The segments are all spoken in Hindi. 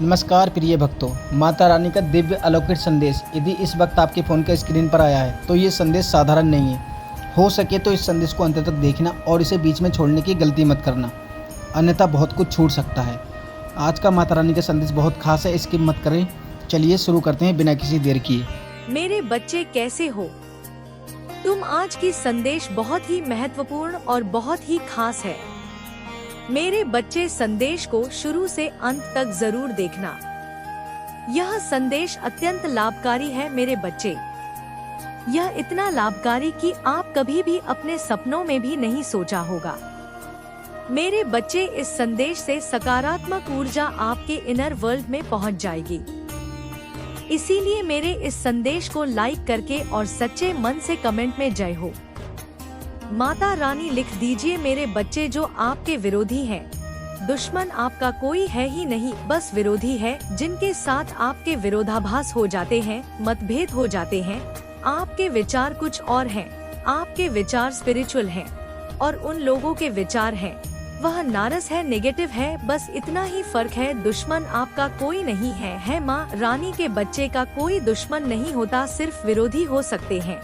नमस्कार प्रिय भक्तों, माता रानी का दिव्य अलौकिक संदेश यदि इस वक्त आपके फ़ोन के स्क्रीन पर आया है तो ये संदेश साधारण नहीं है। हो सके तो इस संदेश को अंत तक देखना और इसे बीच में छोड़ने की गलती मत करना, अन्यथा बहुत कुछ छूट सकता है। आज का माता रानी का संदेश बहुत खास है, स्किप मत करें। चलिए शुरू करते हैं बिना किसी देर किए। मेरे बच्चे कैसे हो तुम? आज की संदेश बहुत ही महत्वपूर्ण और बहुत ही खास है। मेरे बच्चे, संदेश को शुरू से अंत तक जरूर देखना। यह संदेश अत्यंत लाभकारी है मेरे बच्चे। यह इतना लाभकारी कि आप कभी भी अपने सपनों में भी नहीं सोचा होगा। मेरे बच्चे, इस संदेश से सकारात्मक ऊर्जा आपके इनर वर्ल्ड में पहुंच जाएगी। इसीलिए मेरे इस संदेश को लाइक करके और सच्चे मन से कमेंट में जय हो माता रानी लिख दीजिए। मेरे बच्चे, जो आपके विरोधी हैं, दुश्मन आपका कोई है ही नहीं, बस विरोधी है, जिनके साथ आपके विरोधाभास हो जाते हैं, मतभेद हो जाते हैं। आपके विचार कुछ और हैं, आपके विचार स्पिरिचुअल हैं और उन लोगों के विचार हैं वह नारस है, नेगेटिव है, बस इतना ही फर्क है। दुश्मन आपका कोई नहीं है माँ रानी के बच्चे का कोई दुश्मन नहीं होता, सिर्फ विरोधी हो सकते हैं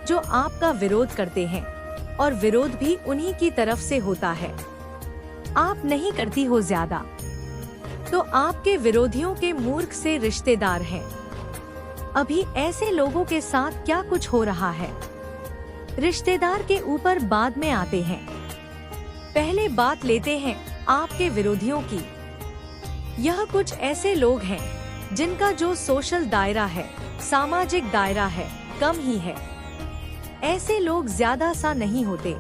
जो आपका विरोध करते हैं, और विरोध भी उन्हीं की तरफ से होता है। आप नहीं करती हो ज्यादा, तो आपके विरोधियों के मूर्ख से रिश्तेदार हैं। अभी ऐसे लोगों के साथ क्या कुछ हो रहा है, रिश्तेदार के ऊपर बाद में आते हैं। पहले बात लेते हैं आपके विरोधियों की। यह कुछ ऐसे लोग हैं जिनका जो सोशल दायरा है, सामाजिक दायरा है, कम ही है। ऐसे लोग ज्यादा सा नहीं होते।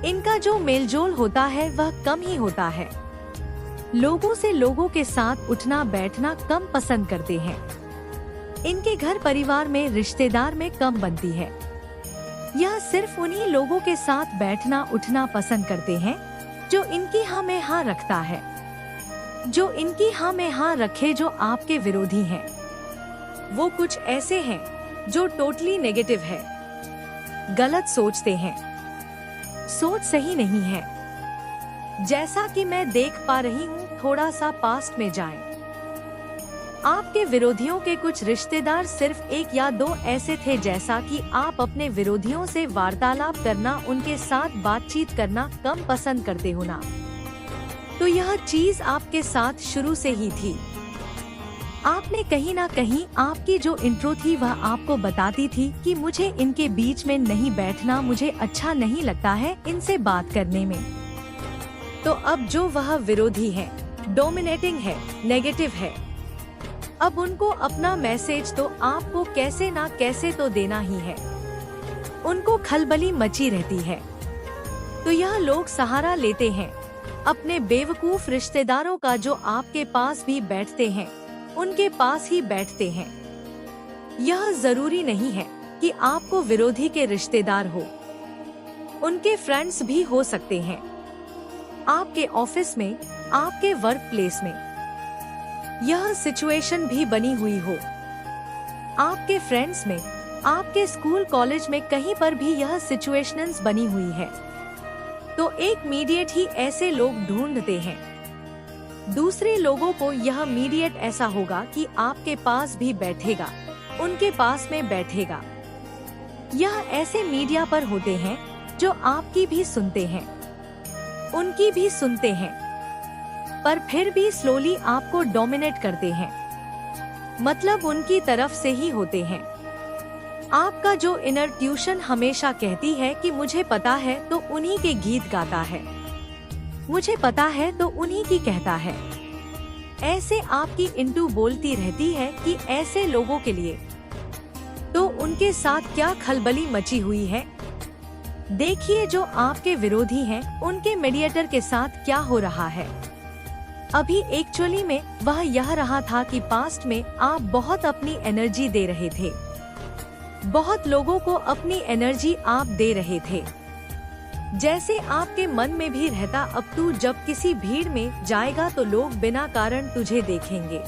इनका जो मेलजोल होता है वह कम ही होता है। लोगों से लोगों के साथ उठना बैठना कम पसंद करते हैं। इनके घर परिवार में रिश्तेदार में कम बनती है। यह सिर्फ उन्हीं लोगों के साथ बैठना उठना पसंद करते हैं जो इनकी हाँ में हाँ रखता है, जो इनकी हाँ में हाँ रखे, जो आपके विरोधी हैं। वो कुछ ऐसे हैं जो टोटली नेगेटिव है, गलत सोचते हैं, सोच सही नहीं है। जैसा कि मैं देख पा रही हूँ, थोड़ा सा पास्ट में जाएं। आपके विरोधियों के कुछ रिश्तेदार सिर्फ एक या दो ऐसे थे, जैसा कि आप अपने विरोधियों से वार्तालाप करना, उनके साथ बातचीत करना कम पसंद करते हो ना। तो यह चीज आपके साथ शुरू से ही थी। आपने कहीं ना कहीं, आपकी जो इंट्रो थी वह आपको बताती थी कि मुझे इनके बीच में नहीं बैठना, मुझे अच्छा नहीं लगता है इनसे बात करने में। तो अब जो वह विरोधी है, डोमिनेटिंग है, नेगेटिव है, अब उनको अपना मैसेज तो आपको कैसे ना कैसे तो देना ही है। उनको खलबली मची रहती है। तो यह लोग सहारा लेते हैं अपने बेवकूफ रिश्तेदारों का, जो आपके पास भी बैठते हैं, उनके पास ही बैठते हैं। यह जरूरी नहीं है कि आपको विरोधी के रिश्तेदार हो, उनके फ्रेंड्स भी हो सकते हैं। आपके ऑफिस में, आपके वर्क प्लेस में यह सिचुएशन भी बनी हुई हो, आपके फ्रेंड्स में, आपके स्कूल कॉलेज में, कहीं पर भी यह सिचुएशंस बनी हुई है। तो एक मीडिएट ही ऐसे लोग ढूंढते हैं। दूसरे लोगों को यह मीडिएट ऐसा होगा कि आपके पास भी बैठेगा, उनके पास में बैठेगा। यह ऐसे मीडिया पर होते हैं जो आपकी भी सुनते हैं, उनकी भी सुनते हैं, पर फिर भी स्लोली आपको डोमिनेट करते हैं। मतलब उनकी तरफ से ही होते हैं। आपका जो इनर ट्यूशन हमेशा कहती है कि मुझे पता है तो उन्हीं के गीत गाता है, मुझे पता है तो उन्हीं की कहता है। ऐसे आपकी इंटू बोलती रहती है कि ऐसे लोगों के लिए तो उनके साथ क्या खलबली मची हुई है। देखिए, जो आपके विरोधी हैं, उनके मीडिएटर के साथ क्या हो रहा है। अभी एक्चुअली में वह यह रहा था कि पास्ट में आप बहुत अपनी एनर्जी दे रहे थे, बहुत लोगों को अपनी एनर्जी आप दे रहे थे। जैसे आपके मन में भी रहता, अब तू जब किसी भीड़ में जाएगा तो लोग बिना कारण तुझे देखेंगे,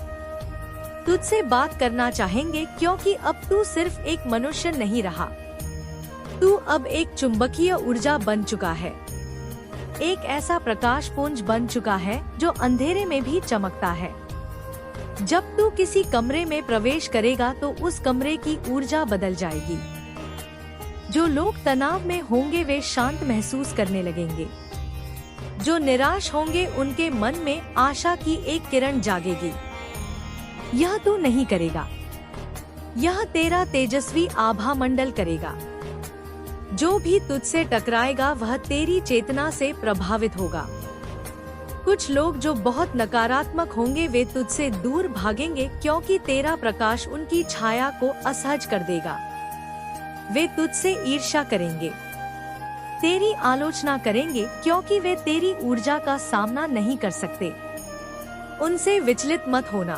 तुझसे बात करना चाहेंगे, क्योंकि अब तू सिर्फ एक मनुष्य नहीं रहा, तू अब एक चुंबकीय ऊर्जा बन चुका है। एक ऐसा प्रकाश पुंज बन चुका है जो अंधेरे में भी चमकता है। जब तू किसी कमरे में प्रवेश करेगा तो उस कमरे की ऊर्जा बदल जाएगी। जो लोग तनाव में होंगे वे शांत महसूस करने लगेंगे। जो निराश होंगे उनके मन में आशा की एक किरण जागेगी। यह तू नहीं करेगा, यह तेरा तेजस्वी आभा मंडल करेगा। जो भी तुझसे टकराएगा वह तेरी चेतना से प्रभावित होगा। कुछ लोग जो बहुत नकारात्मक होंगे वे तुझसे दूर भागेंगे क्योंकि तेरा प्रकाश उनकी छाया को असहज कर देगा। वे तुझसे ईर्ष्या करेंगे, तेरी आलोचना करेंगे क्योंकि वे तेरी ऊर्जा का सामना नहीं कर सकते। उनसे विचलित मत होना।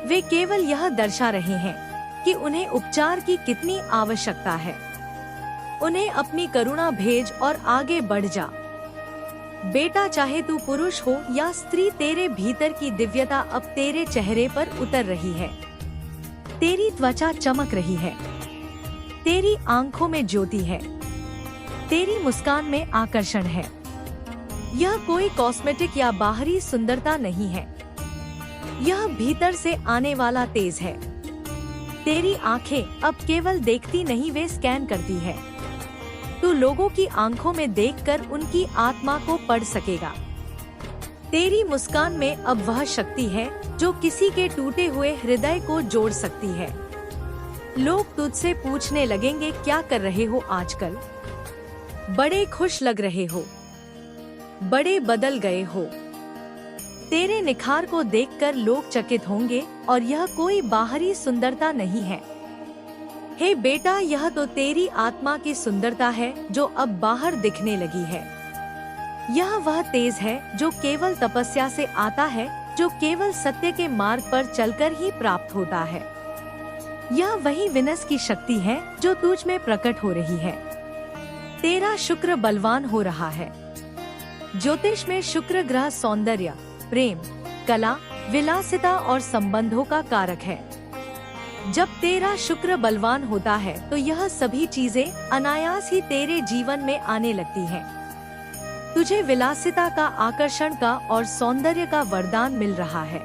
वे केवल यह दर्शा रहे हैं कि उन्हें उपचार की कितनी आवश्यकता है। उन्हें अपनी करुणा भेज और आगे बढ़ जा। बेटा, चाहे तू पुरुष हो या स्त्री, तेरे भीतर की दिव्यता अब तेरे चेहरे पर उतर रही है। तेरी त्वचा चमक रही है, तेरी आंखों में ज्योति है, तेरी मुस्कान में आकर्षण है। यह कोई कॉस्मेटिक या बाहरी सुंदरता नहीं है, यह भीतर से आने वाला तेज है। तेरी आंखें अब केवल देखती नहीं, वे स्कैन करती है। तू लोगों की आंखों में देखकर उनकी आत्मा को पढ़ सकेगा। तेरी मुस्कान में अब वह शक्ति है जो किसी के टूटे हुए हृदय को जोड़ सकती है। लोग तुझसे पूछने लगेंगे, क्या कर रहे हो आजकल? बड़े खुश लग रहे हो, बड़े बदल गए हो। तेरे निखार को देखकर लोग चकित होंगे और यह कोई बाहरी सुंदरता नहीं है। हे बेटा, यह तो तेरी आत्मा की सुंदरता है जो अब बाहर दिखने लगी है। यह वह तेज है जो केवल तपस्या से आता है, जो केवल सत्य के मार्ग पर चलकर ही प्राप्त होता है। यह वही विनस की शक्ति है जो तुझ में प्रकट हो रही है। तेरा शुक्र बलवान हो रहा है। ज्योतिष में शुक्र ग्रह सौंदर्य, प्रेम, कला, विलासिता और संबंधों का कारक है। जब तेरा शुक्र बलवान होता है तो यह सभी चीजें अनायास ही तेरे जीवन में आने लगती हैं। तुझे विलासिता का, आकर्षण का और सौंदर्य का वरदान मिल रहा है।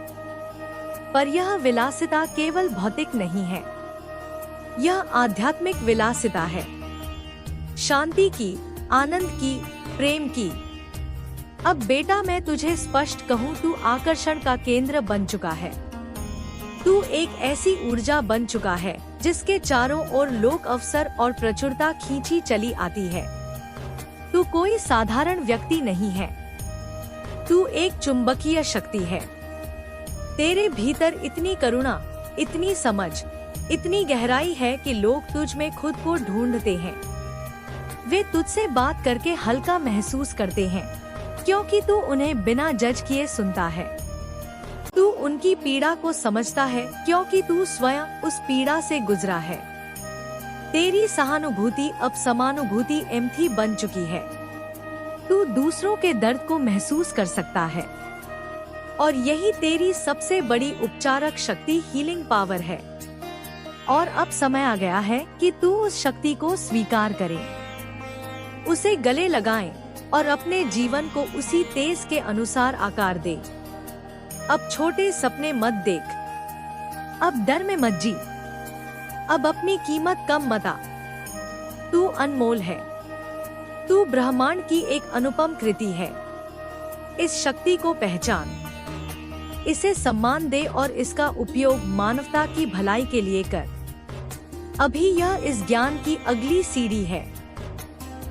पर यह विलासिता केवल भौतिक नहीं है, यह आध्यात्मिक विलासिता है। शांति की, आनंद की, प्रेम की। अब बेटा, मैं तुझे स्पष्ट कहूँ, तू आकर्षण का केंद्र बन चुका है। तू एक ऐसी ऊर्जा बन चुका है जिसके चारों ओर लोक अवसर और प्रचुरता खींची चली आती है। तू कोई साधारण व्यक्ति नहीं है, तू एक चुंबकीय शक्ति है। तेरे भीतर इतनी करुणा, इतनी समझ, इतनी गहराई है कि लोग तुझ में खुद को ढूंढते हैं। वे तुझसे बात करके हल्का महसूस करते हैं क्योंकि तू उन्हें बिना जज किए सुनता है। तू उनकी पीड़ा को समझता है क्योंकि तू स्वयं उस पीड़ा से गुजरा है। तेरी सहानुभूति अब समानुभूति एम्पैथी बन चुकी है। तू दूसरों के दर्द को महसूस कर सकता है और यही तेरी सबसे बड़ी उपचारक शक्ति, हीलिंग पावर है। और अब समय आ गया है कि तू उस शक्ति को स्वीकार करे, उसे गले लगाए और अपने जीवन को उसी तेज के अनुसार आकार दे। अब छोटे सपने मत देख, अब डर में मत जी, अब अपनी कीमत कम मत आ। तू अनमोल है, तू ब्रह्मांड की एक अनुपम कृति है। इस शक्ति को पहचान, इसे सम्मान दे और इसका उपयोग मानवता की भलाई के लिए कर। अभी यह इस ज्ञान की अगली सीढ़ी है।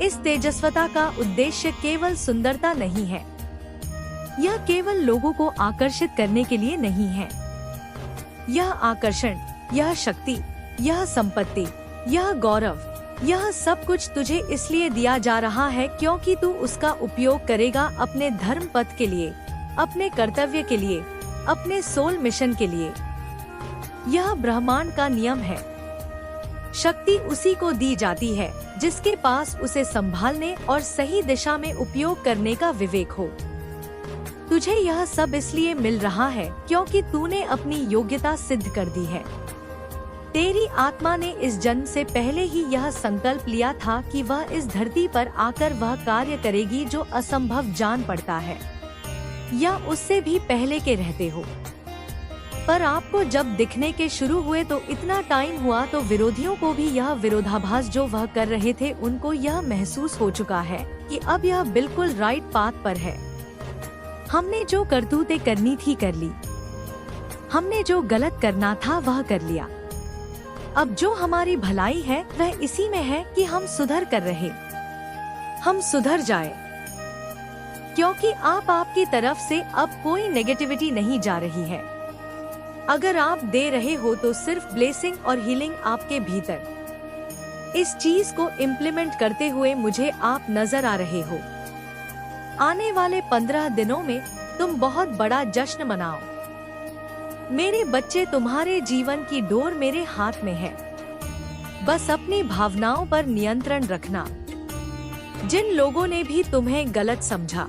इस तेजस्वता का उद्देश्य केवल सुंदरता नहीं है, यह केवल लोगों को आकर्षित करने के लिए नहीं है। यह आकर्षण, यह शक्ति, यह संपत्ति, यह गौरव, यह सब कुछ तुझे इसलिए दिया जा रहा है क्योंकि तू उसका उपयोग करेगा अपने धर्म पथ के लिए, अपने कर्तव्य के लिए, अपने सोल मिशन के लिए। यह ब्रह्मांड का नियम है। शक्ति उसी को दी जाती है जिसके पास उसे संभालने और सही दिशा में उपयोग करने का विवेक हो। तुझे यह सब इसलिए मिल रहा है क्योंकि तूने अपनी योग्यता सिद्ध कर दी है। तेरी आत्मा ने इस जन्म से पहले ही यह संकल्प लिया था कि वह इस धरती पर आकर वह कार्य करेगी जो असंभव जान पड़ता है, या उससे भी पहले के रहते हो। पर आपको जब दिखने के शुरू हुए तो इतना टाइम हुआ तो विरोधियों को भी यह विरोधाभास जो वह कर रहे थे उनको यह महसूस हो चुका है कि अब यह बिल्कुल राइट पाथ पर है। हमने जो करतूतें करनी थी कर ली, हमने जो गलत करना था वह कर लिया। अब जो हमारी भलाई है वह इसी में है कि हम सुधर कर रहे, हम सुधर जाए, क्योंकि आपकी तरफ से अब कोई नेगेटिविटी नहीं जा रही है। अगर आप दे रहे हो तो सिर्फ ब्लेसिंग और हीलिंग आपके भीतर। इस चीज को इम्प्लीमेंट करते हुए मुझे आप नजर आ रहे हो। आने वाले 15 दिनों में तुम बहुत बड़ा जश्न मनाओ। मेरे बच्चे, तुम्हारे जीवन की डोर मेरे हाथ में है। बस अपनी भावनाओं पर नियंत्रण रखना। जिन लोगों ने भी तुम्हें गलत समझा,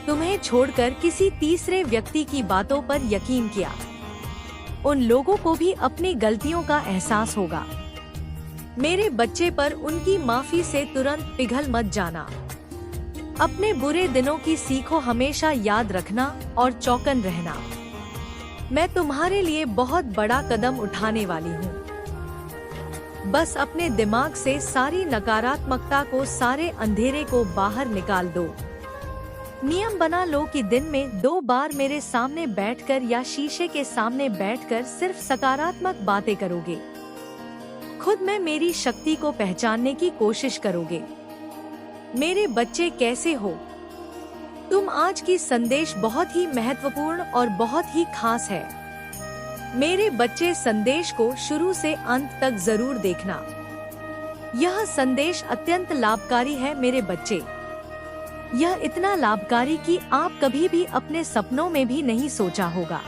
तुम्हें छोड़कर किसी तीसरे व्यक्ति की बातों पर यकीन किया, उन लोगों को भी अपनी गलतियों का एहसास होगा। मेरे बच्चे, पर उनकी माफी से तुरंत पिघल मत जाना। अपने बुरे दिनों की सीखो हमेशा याद रखना और चौकन रहना। मैं तुम्हारे लिए बहुत बड़ा कदम उठाने वाली हूँ। बस अपने दिमाग से सारी नकारात्मकता को, सारे अंधेरे को बाहर निकाल दो। नियम बना लो कि दिन में 2 बार मेरे सामने बैठकर या शीशे के सामने बैठकर सिर्फ सकारात्मक बातें करोगे। खुद में मेरी शक्ति को पहचानने की कोशिश करोगे। मेरे बच्चे, कैसे हो तुम? आज की संदेश बहुत ही महत्वपूर्ण और बहुत ही खास है। मेरे बच्चे, संदेश को शुरू से अंत तक जरूर देखना। यह संदेश अत्यंत लाभकारी है मेरे बच्चे। यह इतना लाभकारी कि आप कभी भी अपने सपनों में भी नहीं सोचा होगा।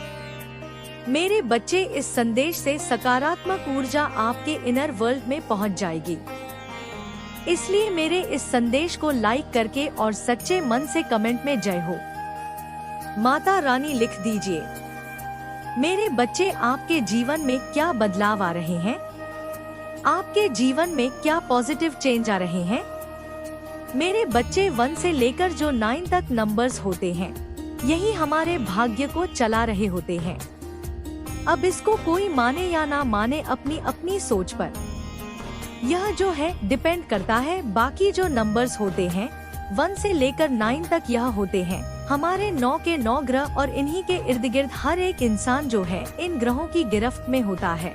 मेरे बच्चे, इस संदेश से सकारात्मक ऊर्जा आपके इनर वर्ल्ड में पहुंच जाएगी। इसलिए मेरे इस संदेश को लाइक करके और सच्चे मन से कमेंट में जय हो माता रानी लिख दीजिए। मेरे बच्चे, आपके जीवन में क्या बदलाव आ रहे हैं? आपके जीवन में क्या पॉजिटिव चेंज आ रहे हैं? मेरे बच्चे, 1 से लेकर जो 9 तक नंबर्स होते हैं, यही हमारे भाग्य को चला रहे होते हैं। अब इसको कोई माने या ना माने, अपनी अपनी सोच पर यह जो है डिपेंड करता है। बाकी जो नंबर्स होते हैं 1 से लेकर 9 तक, यह होते हैं हमारे 9 के 9 ग्रह, और इन्हीं के इर्द गिर्द हर एक इंसान जो है इन ग्रहों की गिरफ्त में होता है।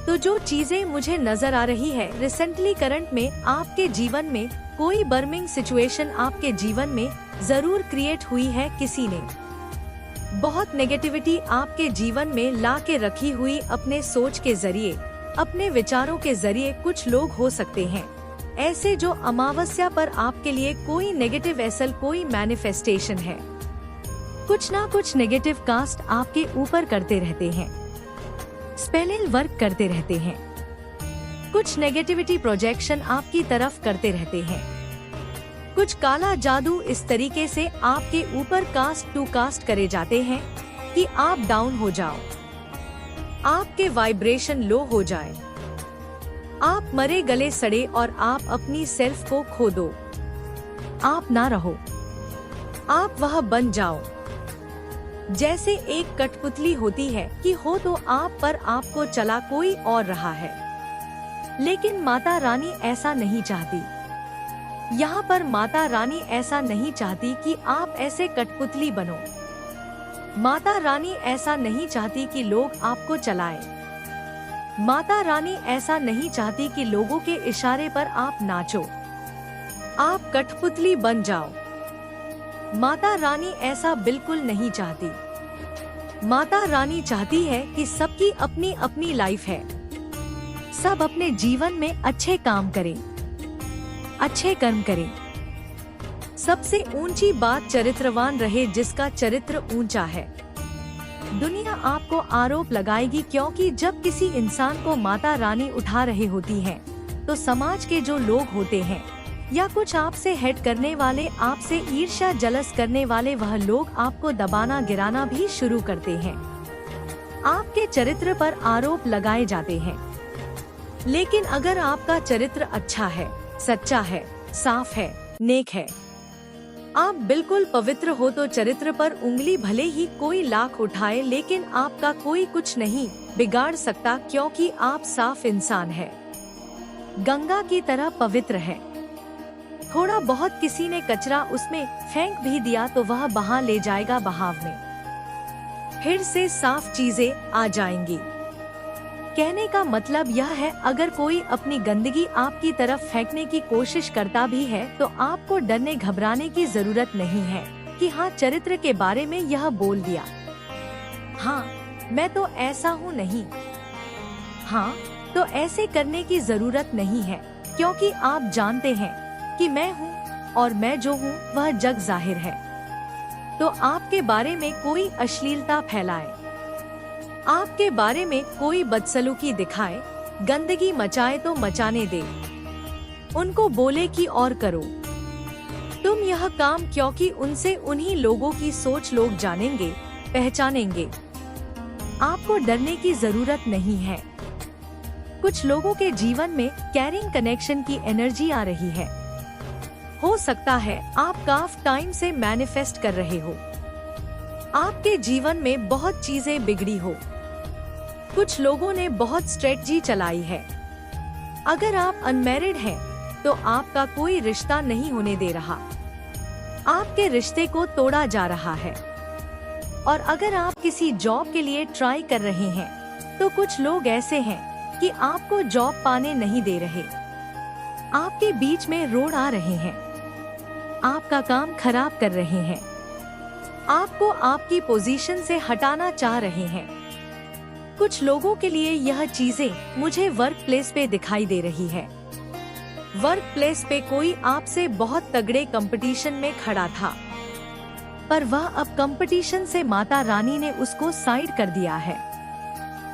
तो जो चीजें मुझे नजर आ रही है रिसेंटली करंट में, आपके जीवन में कोई बर्मिंग सिचुएशन आपके जीवन में जरूर क्रिएट हुई है। किसी ने बहुत नेगेटिविटी आपके जीवन में ला के रखी हुई, अपने सोच के जरिए, अपने विचारों के जरिए। कुछ लोग हो सकते हैं ऐसे जो अमावस्या पर आपके लिए कोई नेगेटिव एसल, कोई मैनिफेस्टेशन है, कुछ ना कुछ नेगेटिव कास्ट आपके ऊपर करते रहते हैं, स्पेलिंग वर्क करते रहते हैं, कुछ नेगेटिविटी प्रोजेक्शन आपकी तरफ करते रहते हैं। कुछ काला जादू इस तरीके से आपके ऊपर कास्ट टू कास्ट करे जाते हैं कि आप डाउन हो जाओ, आपके वाइब्रेशन लो हो जाए, आप मरे गले सड़े और आप अपनी सेल्फ को खो दो। आप ना रहो, आप वह बन जाओ जैसे एक कठपुतली होती है कि हो तो आप पर आपको चला कोई और रहा है। लेकिन माता रानी ऐसा नहीं चाहती। यहाँ पर माता रानी ऐसा नहीं चाहती कि आप ऐसे कठपुतली बनो। माता रानी ऐसा नहीं चाहती कि लोग आपको चलाएं। माता रानी ऐसा नहीं चाहती कि लोगों के इशारे पर आप नाचो, आप कठपुतली बन जाओ। माता रानी ऐसा बिल्कुल नहीं चाहती। माता रानी चाहती है कि सबकी अपनी अपनी लाइफ है, सब अपने जीवन में अच्छे काम करें, अच्छे कर्म करें। सबसे ऊंची बात चरित्रवान रहे, जिसका चरित्र ऊंचा है। दुनिया आपको आरोप लगाएगी, क्योंकि जब किसी इंसान को माता रानी उठा रहे होती है तो समाज के जो लोग होते हैं या कुछ आपसे हेट करने वाले, आपसे ईर्ष्या जलस करने वाले, वह लोग आपको दबाना गिराना भी शुरू करते हैं। आपके चरित्र पर आरोप लगाए जाते हैं। लेकिन अगर आपका चरित्र अच्छा है, सच्चा है, साफ है, नेक है, आप बिल्कुल पवित्र हो तो चरित्र पर उंगली भले ही कोई लाख उठाए, लेकिन आपका कोई कुछ नहीं बिगाड़ सकता, क्योंकि आप साफ इंसान है, गंगा की तरह पवित्र है। थोड़ा बहुत किसी ने कचरा उसमें फेंक भी दिया तो वह बहा ले जाएगा बहाव में, फिर से साफ चीजें आ जाएंगी। कहने का मतलब यह है, अगर कोई अपनी गंदगी आपकी तरफ फेंकने की कोशिश करता भी है तो आपको डरने घबराने की जरूरत नहीं है कि हाँ, चरित्र के बारे में यह बोल दिया, हाँ मैं तो ऐसा हूँ नहीं, हाँ तो ऐसे करने की जरूरत नहीं है, क्योंकि आप जानते हैं कि मैं हूँ और मैं जो हूँ वह जग जाहिर है। तो आपके बारे में कोई अश्लीलता फैलाए, आपके बारे में कोई बदसलूकी दिखाए, गंदगी मचाए तो मचाने दे, उनको बोले कि और करो तुम यह काम, क्योंकि उनसे उन्हीं लोगों की सोच लोग जानेंगे, पहचानेंगे। आपको डरने की जरूरत नहीं है। कुछ लोगों के जीवन में कैरिंग कनेक्शन की एनर्जी आ रही है। हो सकता है आप काफी टाइम से मैनिफेस्ट कर रहे हो, आपके जीवन में बहुत चीजें बिगड़ी हो, कुछ लोगों ने बहुत स्ट्रेटजी चलाई है। अगर आप अनमैरिड हैं, तो आपका कोई रिश्ता नहीं होने दे रहा, आपके रिश्ते को तोड़ा जा रहा है। और अगर आप किसी जॉब के लिए ट्राई कर रहे हैं, तो कुछ लोग ऐसे हैं कि आपको जॉब पाने नहीं दे रहे, आपके बीच में रोड आ रहे हैं, आपका काम खराब कर रहे हैं, आपको आपकी पोजीशन से हटाना चाह रहे हैं। कुछ लोगों के लिए यह चीजें मुझे वर्क प्लेस पे दिखाई दे रही है। वर्क प्लेस पे कोई आपसे बहुत तगड़े कंपटीशन में खड़ा था, पर वह अब कंपटीशन से माता रानी ने उसको साइड कर दिया है।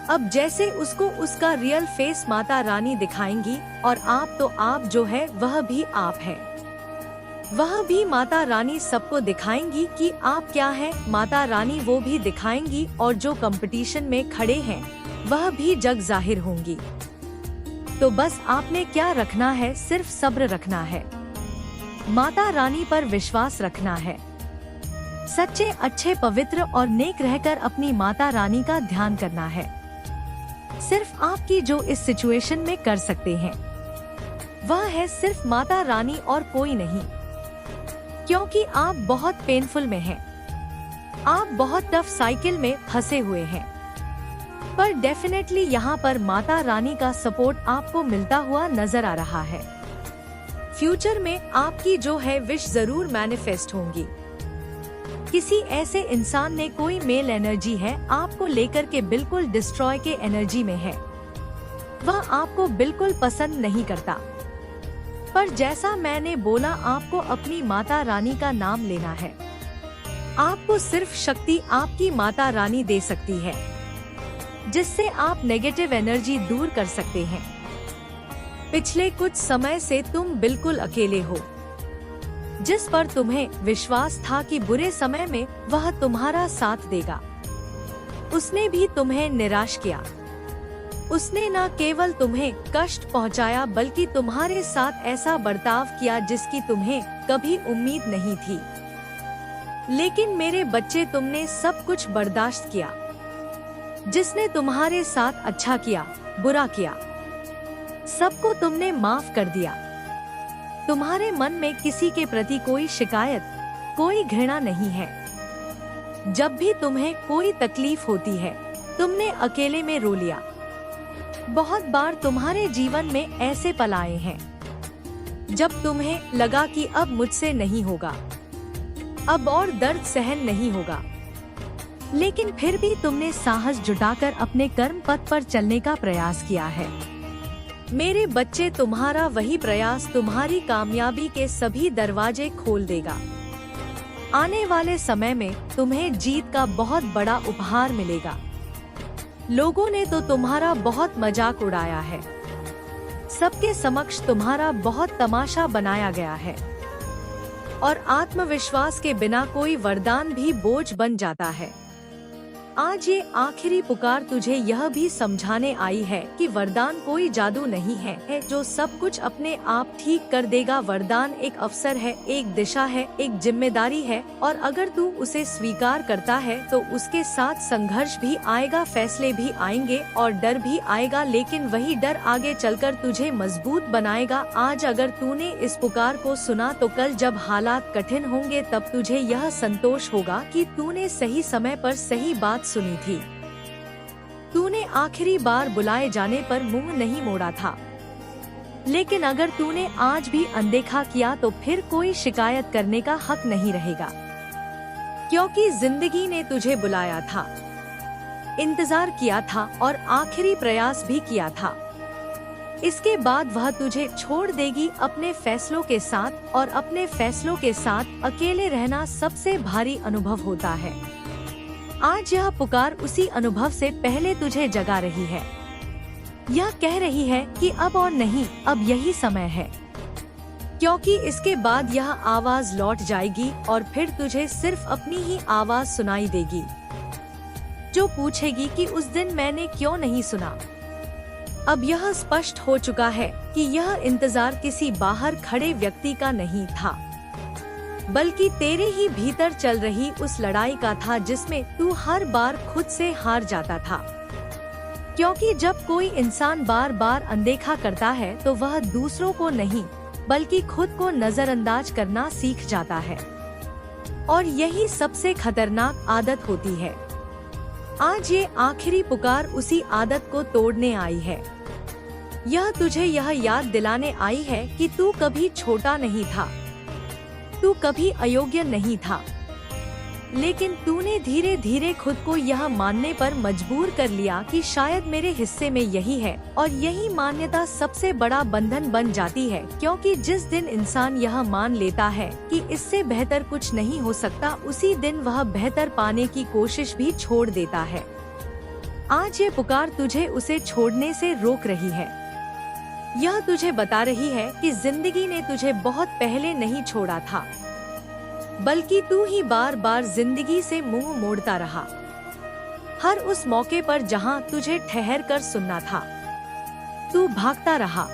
अब जैसे उसको उसका रियल फेस माता रानी दिखाएंगी, और आप तो आप जो है वह भी आप है, वह भी माता रानी सबको दिखाएंगी कि आप क्या है। माता रानी वो भी दिखाएंगी, और जो कंपटीशन में खड़े हैं वह भी जग जाहिर होंगी। तो बस आपने क्या रखना है, सिर्फ सब्र रखना है, माता रानी पर विश्वास रखना है, सच्चे अच्छे पवित्र और नेक रहकर अपनी माता रानी का ध्यान करना है। सिर्फ आपकी जो इस सिचुएशन में कर सकते हैं वह है सिर्फ माता रानी और कोई नहीं, क्योंकि आप बहुत पेनफुल में हैं, आप बहुत टफ साइकिल में फंसे हुए हैं, पर डेफिनेटली यहाँ पर माता रानी का सपोर्ट आपको मिलता हुआ नजर आ रहा है। फ्यूचर में आपकी जो है विश जरूर मैनिफेस्ट होंगी। किसी ऐसे इंसान ने कोई मेल एनर्जी है आपको लेकर के बिल्कुल डिस्ट्रॉय के एनर्जी में है, वह आपको बिल्कुल पसंद नहीं करता, पर जैसा मैंने बोला आपको अपनी माता रानी का नाम लेना है। आपको सिर्फ शक्ति आपकी माता रानी दे सकती है, जिससे आप नेगेटिव एनर्जी दूर कर सकते हैं। पिछले कुछ समय से तुम बिल्कुल अकेले हो, जिस पर तुम्हें विश्वास था कि बुरे समय में वह तुम्हारा साथ देगा, उसने भी तुम्हें निराश किया। उसने न केवल तुम्हें कष्ट पहुंचाया, बल्कि तुम्हारे साथ ऐसा बर्ताव किया जिसकी तुम्हें कभी उम्मीद नहीं थी। लेकिन मेरे बच्चे, तुमने सब कुछ बर्दाश्त किया। जिसने तुम्हारे साथ अच्छा किया, बुरा किया, सबको तुमने माफ कर दिया। तुम्हारे मन में किसी के प्रति कोई शिकायत, कोई घृणा नहीं है। जब भी तुम्हें कोई तकलीफ होती है, तुमने अकेले में रो लिया। बहुत बार तुम्हारे जीवन में ऐसे पल आए हैं जब तुम्हें लगा कि अब मुझसे नहीं होगा, अब और दर्द सहन नहीं होगा, लेकिन फिर भी तुमने साहस जुटाकर अपने कर्म पथ पर चलने का प्रयास किया है। मेरे बच्चे, तुम्हारा वही प्रयास तुम्हारी कामयाबी के सभी दरवाजे खोल देगा। आने वाले समय में तुम्हें जीत का बहुत बड़ा उपहार मिलेगा। लोगों ने तो तुम्हारा बहुत मजाक उड़ाया है, सबके समक्ष तुम्हारा बहुत तमाशा बनाया गया है, और आत्मविश्वास के बिना कोई वरदान भी बोझ बन जाता है। आज ये आखिरी पुकार तुझे यह भी समझाने आई है कि वरदान कोई जादू नहीं है जो सब कुछ अपने आप ठीक कर देगा। वरदान एक अवसर है, एक दिशा है, एक जिम्मेदारी है, और अगर तू उसे स्वीकार करता है तो उसके साथ संघर्ष भी आएगा, फैसले भी आएंगे और डर भी आएगा, लेकिन वही डर आगे चलकर तुझे मजबूत बनाएगा। आज अगर तूने इस पुकार को सुना तो कल जब हालात कठिन होंगे तब तुझे यह संतोष होगा कि तूने सही समय पर सही बात सुनी थी। तूने आखिरी बार बुलाए जाने पर मुंह नहीं मोड़ा था, लेकिन अगर तूने आज भी अनदेखा किया तो फिर कोई शिकायत करने का हक नहीं रहेगा, क्योंकि जिंदगी ने तुझे बुलाया था, इंतजार किया था और आखिरी प्रयास भी किया था। इसके बाद वह तुझे छोड़ देगी अपने फैसलों के साथ, और अपने फैसलों के साथ अकेले रहना सबसे भारी अनुभव होता है। आज यह पुकार उसी अनुभव से पहले तुझे जगा रही है। यह कह रही है कि अब और नहीं, अब यही समय है, क्योंकि इसके बाद यह आवाज लौट जाएगी और फिर तुझे सिर्फ अपनी ही आवाज सुनाई देगी, जो पूछेगी कि उस दिन मैंने क्यों नहीं सुना। अब यह स्पष्ट हो चुका है कि यह इंतजार किसी बाहर खड़े व्यक्ति का नहीं था, बल्कि तेरे ही भीतर चल रही उस लड़ाई का था जिसमें तू हर बार खुद से हार जाता था। क्योंकि जब कोई इंसान बार बार अनदेखा करता है तो वह दूसरों को नहीं बल्कि खुद को नजरअंदाज करना सीख जाता है, और यही सबसे खतरनाक आदत होती है। आज ये आखिरी पुकार उसी आदत को तोड़ने आई है। यह तुझे यह याद दिलाने आई है कि तू कभी छोटा नहीं था, तू कभी अयोग्य नहीं था, लेकिन तूने धीरे धीरे खुद को यह मानने पर मजबूर कर लिया कि शायद मेरे हिस्से में यही है, और यही मान्यता सबसे बड़ा बंधन बन जाती है। क्योंकि जिस दिन इंसान यह मान लेता है कि इससे बेहतर कुछ नहीं हो सकता, उसी दिन वह बेहतर पाने की कोशिश भी छोड़ देता है। आज ये पुकार तुझे उसे छोड़ने से रोक रही है। यह तुझे बता रही है कि जिंदगी ने तुझे बहुत पहले नहीं छोड़ा था, बल्कि तू ही बार बार जिंदगी से मुंह मोड़ता रहा। हर उस मौके पर जहां तुझे ठहर कर सुनना था, तू भागता रहा।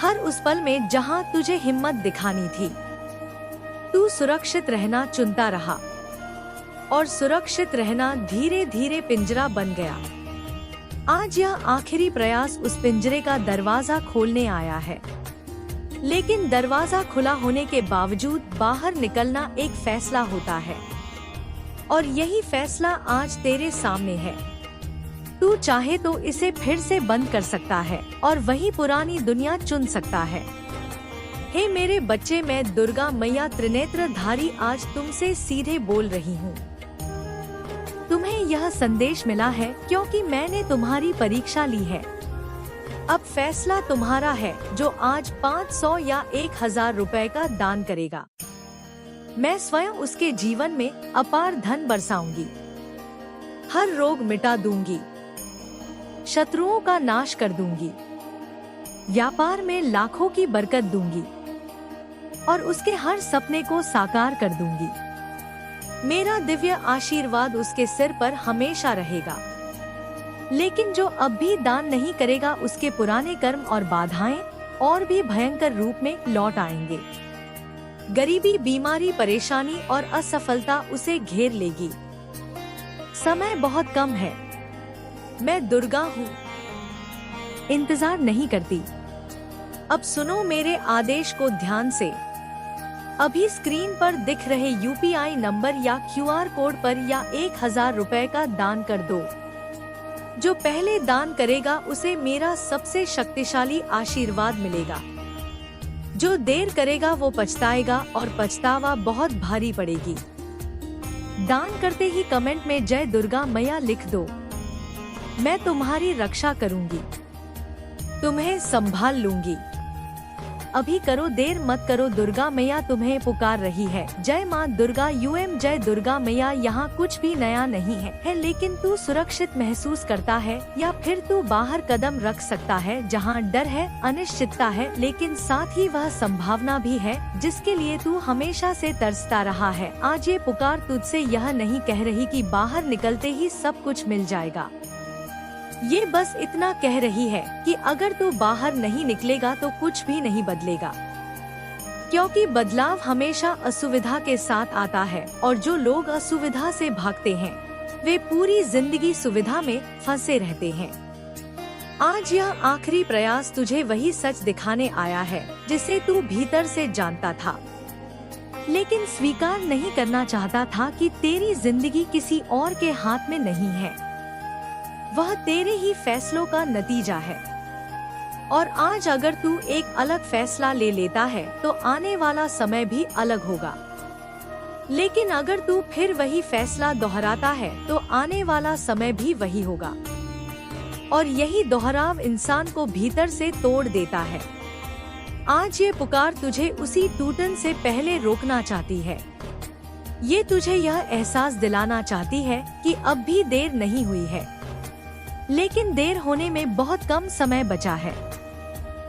हर उस पल में जहां तुझे हिम्मत दिखानी थी, तू सुरक्षित रहना चुनता रहा, और सुरक्षित रहना धीरे धीरे पिंजरा बन गया। आज यह आखिरी प्रयास उस पिंजरे का दरवाजा खोलने आया है, लेकिन दरवाजा खुला होने के बावजूद बाहर निकलना एक फैसला होता है, और यही फैसला आज तेरे सामने है। तू चाहे तो इसे फिर से बंद कर सकता है और वही पुरानी दुनिया चुन सकता है। हे मेरे बच्चे, मैं दुर्गा मैया त्रिनेत्रधारी आज तुमसे सीधे बोल रही हूँ। तुम्हें यह संदेश मिला है क्योंकि मैंने तुम्हारी परीक्षा ली है। अब फैसला तुम्हारा है, जो आज 500 या 1000 रुपए का दान करेगा। मैं स्वयं उसके जीवन में अपार धन बरसाऊंगी, हर रोग मिटा दूंगी, शत्रुओं का नाश कर दूंगी, व्यापार में लाखों की बरकत दूंगी, और उसके हर सपने को साकार कर दूंगी। मेरा दिव्य आशीर्वाद उसके सिर पर हमेशा रहेगा। लेकिन जो अब भी दान नहीं करेगा, उसके पुराने कर्म और बाधाएं और भी भयंकर रूप में लौट आएंगे। गरीबी, बीमारी, परेशानी और असफलता उसे घेर लेगी। समय बहुत कम है। मैं दुर्गा हूँ, इंतजार नहीं करती। अब सुनो मेरे आदेश को ध्यान से। अभी स्क्रीन पर दिख रहे UPI नंबर या QR कोड पर या 1000 रुपए का दान कर दो। जो पहले दान करेगा उसे मेरा सबसे शक्तिशाली आशीर्वाद मिलेगा। जो देर करेगा वो पछताएगा, और पछतावा बहुत भारी पड़ेगी। दान करते ही कमेंट में जय दुर्गा मैया लिख दो। मैं तुम्हारी रक्षा करूंगी, तुम्हें संभाल लूंगी। अभी करो, देर मत करो, दुर्गा मैया तुम्हें पुकार रही है। जय माँ दुर्गा जय दुर्गा मैया। यहाँ कुछ भी नया नहीं है, लेकिन तू सुरक्षित महसूस करता है या फिर तू बाहर कदम रख सकता है जहाँ डर है, अनिश्चितता है, लेकिन साथ ही वह संभावना भी है जिसके लिए तू हमेशा से तरसता रहा है। आज ये पुकार तुझसे यह नहीं कह रही कि बाहर निकलते ही सब कुछ मिल जाएगा। ये बस इतना कह रही है कि अगर तू बाहर नहीं निकलेगा तो कुछ भी नहीं बदलेगा, क्योंकि बदलाव हमेशा असुविधा के साथ आता है और जो लोग असुविधा से भागते हैं वे पूरी जिंदगी सुविधा में फंसे रहते हैं। आज यह आखिरी प्रयास तुझे वही सच दिखाने आया है जिसे तू भीतर से जानता था, लेकिन स्वीकार नहीं करना चाहता था कि तेरी जिंदगी किसी और के हाथ में नहीं है, वह तेरे ही फैसलों का नतीजा है। और आज अगर तू एक अलग फैसला ले लेता है तो आने वाला समय भी अलग होगा, लेकिन अगर तू फिर वही फैसला दोहराता है तो आने वाला समय भी वही होगा। और यही दोहराव इंसान को भीतर से तोड़ देता है। आज ये पुकार तुझे उसी टूटन से पहले रोकना चाहती है। ये तुझे यह एहसास दिलाना चाहती है कि अब भी देर नहीं हुई है, लेकिन देर होने में बहुत कम समय बचा है,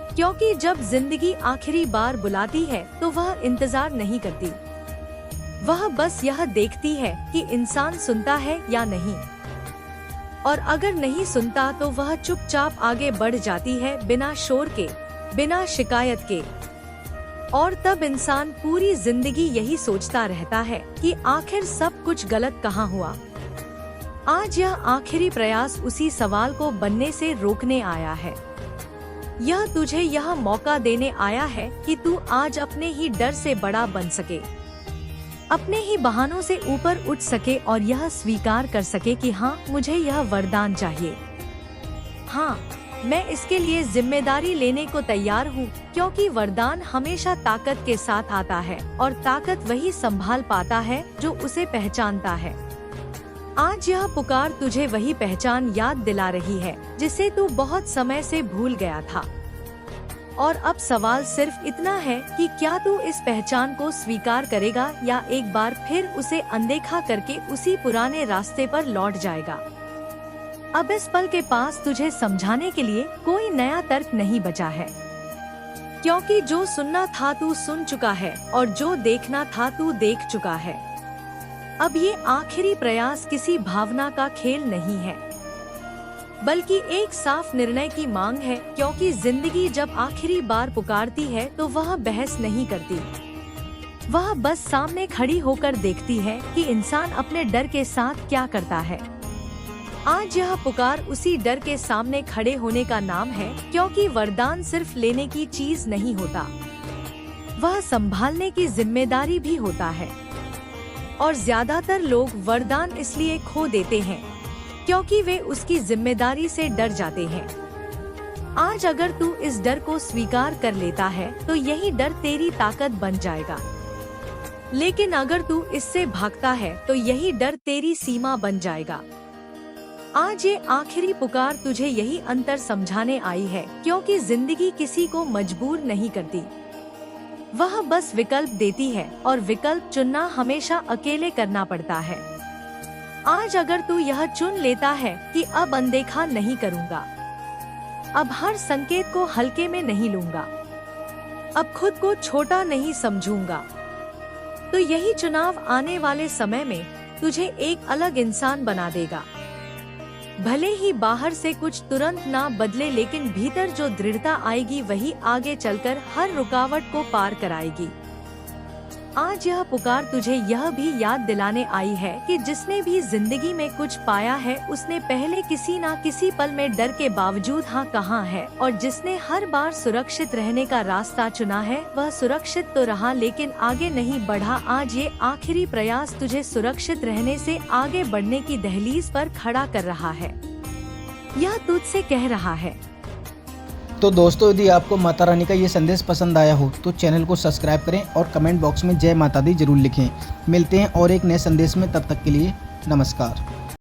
क्योंकि जब जिंदगी आखिरी बार बुलाती है तो वह इंतजार नहीं करती, वह बस यह देखती है कि इंसान सुनता है या नहीं। और अगर नहीं सुनता तो वह चुपचाप आगे बढ़ जाती है, बिना शोर के, बिना शिकायत के। और तब इंसान पूरी जिंदगी यही सोचता रहता है कि आखिर सब कुछ गलत कहाँ हुआ। आज यह आखिरी प्रयास उसी सवाल को बनने से रोकने आया है। यह तुझे यह मौका देने आया है कि तू आज अपने ही डर से बड़ा बन सके, अपने ही बहानों से ऊपर उठ सके और यह स्वीकार कर सके कि हाँ, मुझे यह वरदान चाहिए। हाँ, मैं इसके लिए जिम्मेदारी लेने को तैयार हूँ, क्योंकि वरदान हमेशा ताकत के साथ आता है और ताकत वही संभाल पाता है जो उसे पहचानता है। आज यह पुकार तुझे वही पहचान याद दिला रही है जिसे तू बहुत समय से भूल गया था। और अब सवाल सिर्फ इतना है कि क्या तू इस पहचान को स्वीकार करेगा या एक बार फिर उसे अनदेखा करके उसी पुराने रास्ते पर लौट जाएगा। अब इस पल के पास तुझे समझाने के लिए कोई नया तर्क नहीं बचा है, क्योंकि जो सुनना था तू सुन चुका है और जो देखना था तू देख चुका है। अब ये आखिरी प्रयास किसी भावना का खेल नहीं है, बल्कि एक साफ निर्णय की मांग है, क्योंकि जिंदगी जब आखिरी बार पुकारती है तो वह बहस नहीं करती, वह बस सामने खड़ी होकर देखती है कि इंसान अपने डर के साथ क्या करता है। आज यह पुकार उसी डर के सामने खड़े होने का नाम है, क्योंकि वरदान सिर्फ लेने की चीज नहीं होता, वह संभालने की जिम्मेदारी भी होता है। और ज्यादातर लोग वरदान इसलिए खो देते हैं क्योंकि वे उसकी जिम्मेदारी से डर जाते हैं। आज अगर तू इस डर को स्वीकार कर लेता है तो यही डर तेरी ताकत बन जाएगा, लेकिन अगर तू इससे भागता है तो यही डर तेरी सीमा बन जाएगा। आज ये आखिरी पुकार तुझे यही अंतर समझाने आई है, क्योंकि जिंदगी किसी को मजबूर नहीं करती, वह बस विकल्प देती है और विकल्प चुनना हमेशा अकेले करना पड़ता है। आज अगर तू यह चुन लेता है कि अब अनदेखा नहीं करूँगा, अब हर संकेत को हल्के में नहीं लूंगा, अब खुद को छोटा नहीं समझूंगा, तो यही चुनाव आने वाले समय में तुझे एक अलग इंसान बना देगा। भले ही बाहर से कुछ तुरंत ना बदले, लेकिन भीतर जो दृढ़ता आएगी वही आगे चलकर हर रुकावट को पार कराएगी। आज यह पुकार तुझे यह भी याद दिलाने आई है कि जिसने भी जिंदगी में कुछ पाया है उसने पहले किसी ना किसी पल में डर के बावजूद हाँ कहा है, और जिसने हर बार सुरक्षित रहने का रास्ता चुना है वह सुरक्षित तो रहा लेकिन आगे नहीं बढ़ा। आज ये आखिरी प्रयास तुझे सुरक्षित रहने से आगे बढ़ने की दहलीज पर खड़ा कर रहा है। यह तुझसे कह रहा है। तो दोस्तों, यदि आपको माता रानी का ये संदेश पसंद आया हो तो चैनल को सब्सक्राइब करें और कमेंट बॉक्स में जय माता दी जरूर लिखें। मिलते हैं और एक नए संदेश में, तब तक के लिए नमस्कार।